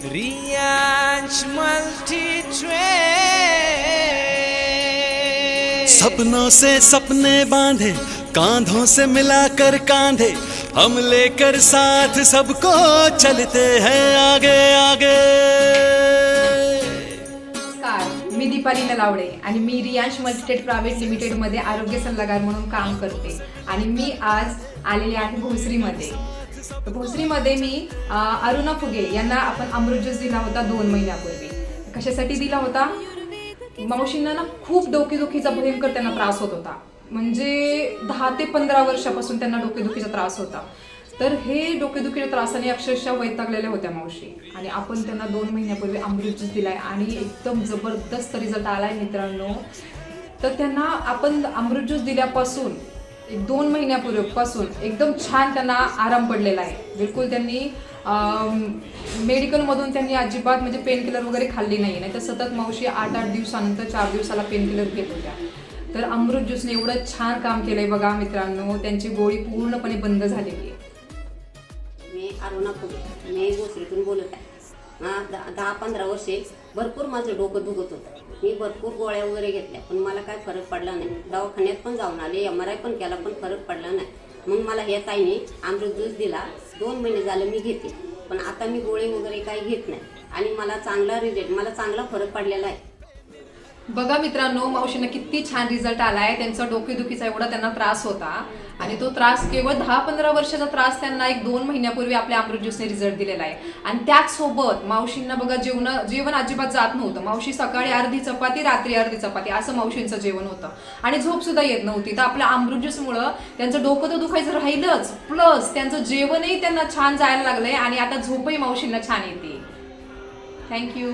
Riyansh multi सपनों से सपने बांधे, कांधों से मिलाकर कांधे, हम लेकर साथ सबको चलते हैं आगे आगे। नमस्कार, मी दीपाली नलावडे आणि मी रियांश मल्टीटेड प्रायव्हेट लिमिटेडमध्ये आरोग्य सल्लागार म्हणून काम करते आणि मी आज आलेले आहे भोसरीमध्ये. भोसरीमध्ये मी अरुणा फुगे यांना आपण अमृत ज्यूस दिला होता 2 महिन्यापूर्वी. कशासाठी दिला होता? मावशींना ना खूप डोकेदुखीचा भयंकर त्यांना त्रास होत होता. म्हणजे 10 ते 15 वर्षापासून त्यांना डोकेदुखीचा त्रास होता. तर हे डोकेदुखीच्या त्रासाने अक्षरशः वैतागलेल्या होत्या मावशी आणि आपण त्यांना 2 महिन्यापूर्वी अमृत ज्यूस दिलाय आणि एकदम जबरदस्त रिझल्ट आलाय मित्रांनो. तर त्यांना आपण अमृत ज्यूस दिल्यापासून 2 महिन्यापूर्वीपासून एकदम छान त्यांना आराम पडलेला आहे. बिलकुल त्यांनी मेडिकलमधून त्यांनी अजिबात म्हणजे पेन किलर वगैरे खाल्ली नाही तर सतत मावशी 8-8 दिवसानंतर 4 दिवसाला पेन किलर घेत होत्या. तर अमृत ज्यूसने एवढं छान काम केलंय बघा मित्रांनो. त्यांची गोळी पूर्णपणे बंद झालेली आहे. मी अरुणा फुगे, मी भोसरीतून बोलत आहे. 10-15 वर्षे भरपूर माझं डोकं दुखत होतं. मी भरपूर गोळ्या वगैरे घेतल्या पण मला काय फरक पडला नाही. दवाखान्यात पण जाऊन आले, MRI पण केला पण फरक पडला नाही. मग मला ह्या ताईने अमृत ज्यूस दिला. 2 महिने झाले मी घेते पण आता मी गोळे वगैरे काही घेत नाही आणि मला चांगला रिझल्ट, मला चांगला फरक पडलेला आहे. बघा मित्रांनो, मावशींना किती छान रिझल्ट आलाय. त्यांचा डोकेदुखीचा एवढा त्यांना त्रास होता आणि तो त्रास केवळ 10-15 वर्षाचा त्रास त्यांना 1-2 महिन्यापूर्वी आपल्या अमृत ज्यूसने रिझल्ट दिलेला आहे. आणि त्याचसोबत मावशींना बघा जेवण अजिबात जात नव्हतं. मावशी सकाळी अर्धी चपाती, रात्री अर्धी चपाती असं मावशींचं जेवण होतं आणि झोप सुद्धा येत नव्हती. तर आपल्या अमृत ज्यूसमुळं त्यांचं डोकं तर दुखायचं राहिलंच, प्लस त्यांचं जेवणही त्यांना छान जायला लागलंय आणि आता झोपही मावशींना छान येते. थँक्यू.